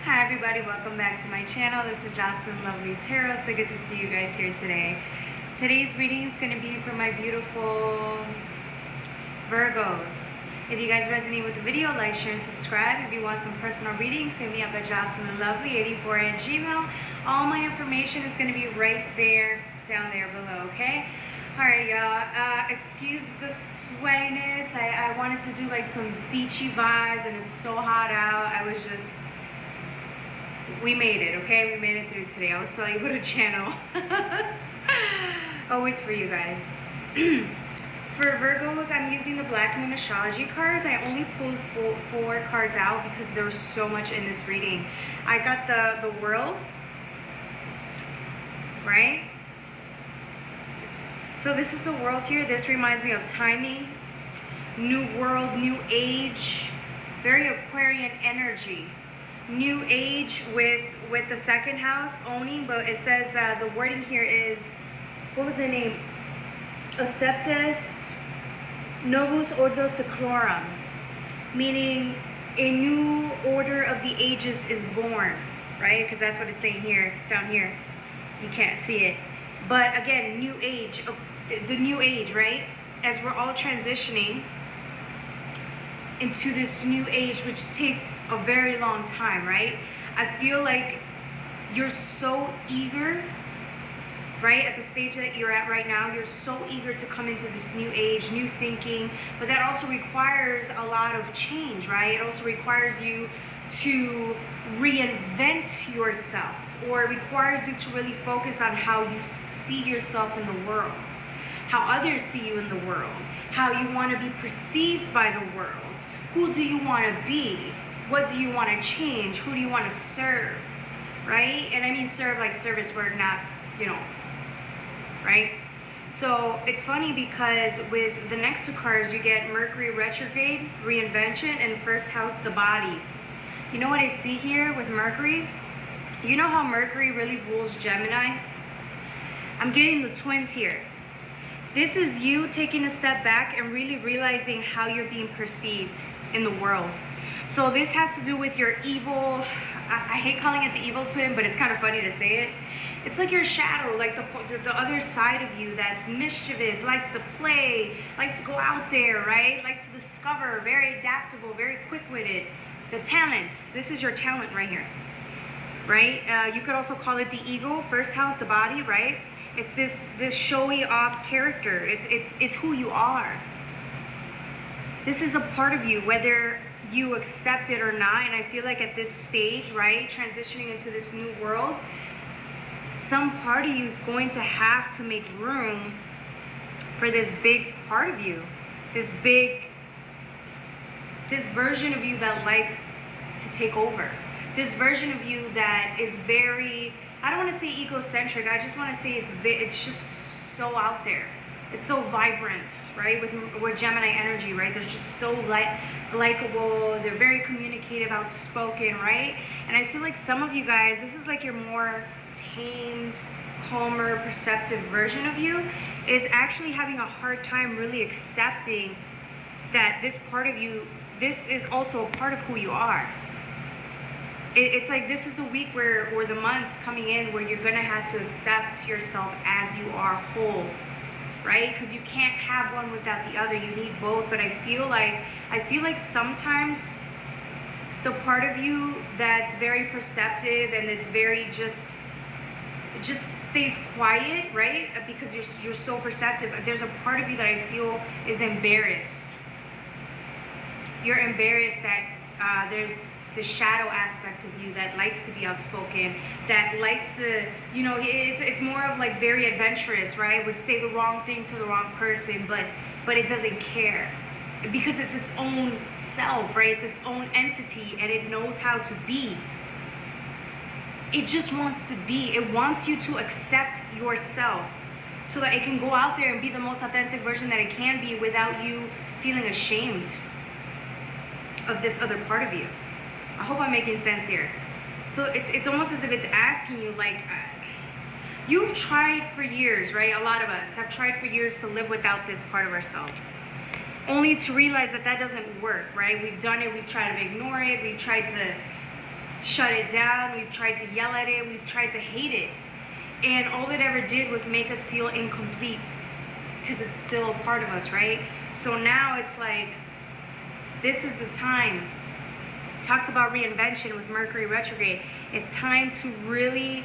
Hi everybody, welcome back to my channel. This is Jocelyn Lovely Tarot. So good to see you guys here today. Today's reading is going to be for my beautiful Virgos. If you guys resonate with the video, like, share, and subscribe. If you want some personal readings, hit me up at jocelynlovely84@gmail. All my information is going to be right there, down there below, okay? Alright y'all, excuse the sweatiness. I wanted to do like some beachy vibes and it's so hot out. We made it, okay? We made it through today. I was still able to channel. Always for you guys. For Virgos, I'm using the Black Moon Astrology cards. I only pulled four cards out because there was so much in this reading. I got the World, right? So this is the World here. This reminds me of timing, new world, new age, very Aquarian energy. New age with the second house owning, but it says that the wording here is, what was the name? Acceptus Novus Ordo Seclorum, meaning a new order of the ages is born, right? Because that's what it's saying here, down here. You can't see it. But again, new age, the new age, right? As we're all transitioning into this new age, which takes a very long time, right? I feel like you're so eager, right? At the stage that you're at right now, you're so eager to come into this new age, new thinking, but that also requires a lot of change, right? It also requires you to reinvent yourself, or it requires you to really focus on how you see yourself in the world, how others see you in the world, how you want to be perceived by the world. Who do you want to be? What do you want to change? Who do you want to serve? Right? And I mean serve like service word, not, right? So it's funny because with the next two cards, you get Mercury retrograde, reinvention, and first house, the body. You know what I see here with Mercury? You know how Mercury really rules Gemini? I'm getting the twins here. This is you taking a step back and really realizing how you're being perceived in the world. So this has to do with your evil, I hate calling it the evil twin, but it's kind of funny to say it. It's like your shadow, like the other side of you that's mischievous, likes to play, likes to go out there, right? Likes to discover, very adaptable, very quick-witted. The talents, this is your talent right here, right? You could also call it the ego, first house, the body, right? It's this showy off character. It's who you are. This is a part of you, whether you accept it or not. And I feel like at this stage, right, transitioning into this new world, some part of you is going to have to make room for this big part of you, this version of you that likes to take over, this version of you that is very, I don't want to say egocentric, I just want to say it's just so out there. It's so vibrant, right? With Gemini energy, right? They're just so likable. They're very communicative, outspoken, right? And I feel like some of you guys, this is like your more tamed, calmer, perceptive version of you is actually having a hard time really accepting that this part of you, this is also a part of who you are. It's like this is the week or the months coming in where you're going to have to accept yourself as you are whole, right? Because you can't have one without the other. You need both. But I feel like sometimes the part of you that's very perceptive and it's very just stays quiet, right? Because you're so perceptive. There's a part of you that I feel is embarrassed. You're embarrassed that there's the shadow aspect of you that likes to be outspoken, that likes to, it's more of like very adventurous, right? Would say the wrong thing to the wrong person, but it doesn't care. Because it's its own self, right? It's its own entity and it knows how to be. It just wants to be. It wants you to accept yourself so that it can go out there and be the most authentic version that it can be without you feeling ashamed of this other part of you. I hope I'm making sense here. So it's almost as if it's asking you, like, you've tried for years, right? A lot of us have tried for years to live without this part of ourselves. Only to realize that that doesn't work, right? We've done it, we've tried to ignore it, we've tried to shut it down, we've tried to yell at it, we've tried to hate it. And all it ever did was make us feel incomplete because it's still a part of us, right? So now it's like, this is the time. It talks about reinvention with Mercury retrograde. It's time to really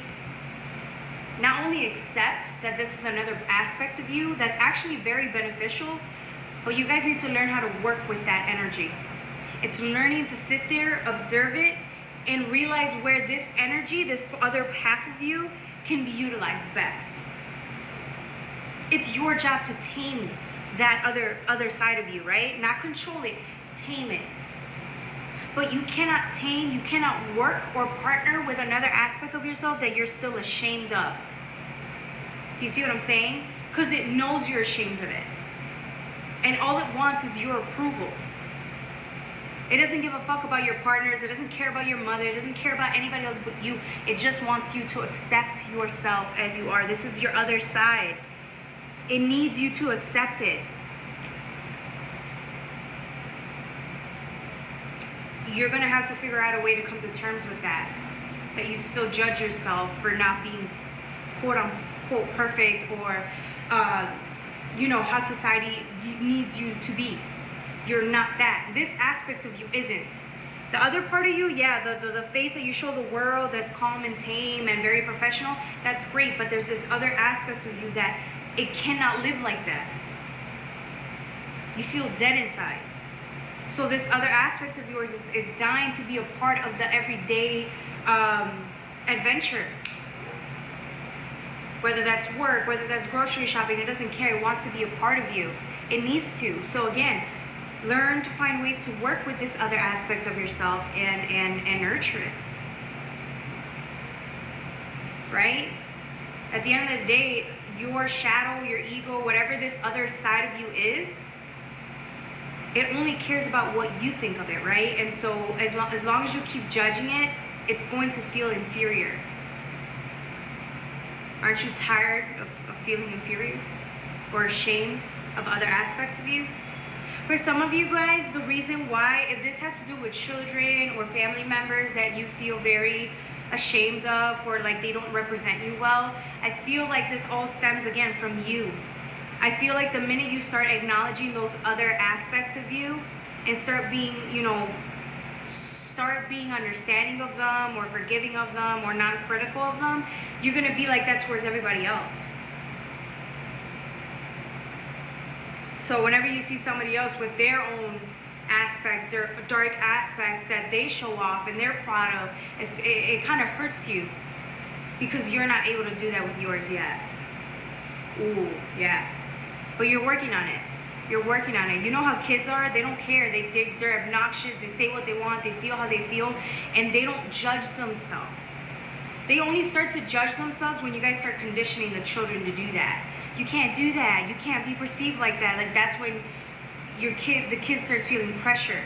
not only accept that this is another aspect of you that's actually very beneficial, but you guys need to learn how to work with that energy. It's learning to sit there, observe it, and realize where this energy, this other half of you, can be utilized best. It's your job to tame that other side of you, right? Not control it, tame it. But you cannot tame, you cannot work or partner with another aspect of yourself that you're still ashamed of. Do you see what I'm saying? Because it knows you're ashamed of it. And all it wants is your approval. It doesn't give a fuck about your partners. It doesn't care about your mother. It doesn't care about anybody else but you. It just wants you to accept yourself as you are. This is your other side. It needs you to accept it. You're going to have to figure out a way to come to terms with that. That you still judge yourself for not being quote unquote perfect or, how society needs you to be. You're not that. This aspect of you isn't. The other part of you, yeah, the face that you show the world that's calm and tame and very professional, that's great. But there's this other aspect of you that it cannot live like that. You feel dead inside. So this other aspect of yours is dying to be a part of the everyday adventure. Whether that's work, whether that's grocery shopping, it doesn't care. It wants to be a part of you. It needs to. So again, learn to find ways to work with this other aspect of yourself and nurture it. Right? At the end of the day, your shadow, your ego, whatever this other side of you is, it only cares about what you think of it, right? And so as long as you keep judging it, it's going to feel inferior. Aren't you tired of feeling inferior or ashamed of other aspects of you? For some of you guys, the reason why, if this has to do with children or family members that you feel very ashamed of or like they don't represent you well, I feel like this all stems again from you. I feel like the minute you start acknowledging those other aspects of you and start being, start being understanding of them or forgiving of them or non-critical of them, you're going to be like that towards everybody else. So whenever you see somebody else with their own aspects, their dark aspects that they show off and they're proud of, it kind of hurts you because you're not able to do that with yours yet. Ooh, yeah. But you're working on it. You're working on it. You know how kids are? They don't care. They're obnoxious. They say what they want. They feel how they feel. And they don't judge themselves. They only start to judge themselves when you guys start conditioning the children to do that. You can't do that. You can't be perceived like that. Like that's when the kid starts feeling pressure,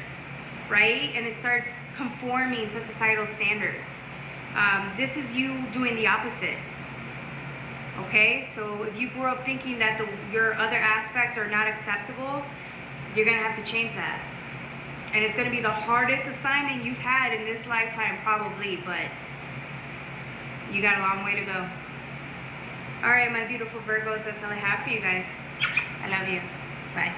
right? And it starts conforming to societal standards. This is you doing the opposite. Okay, so if you grew up thinking that your other aspects are not acceptable, you're gonna have to change that. And it's gonna be the hardest assignment you've had in this lifetime, probably, but you got a long way to go. All right, my beautiful Virgos, that's all I have for you guys. I love you. Bye.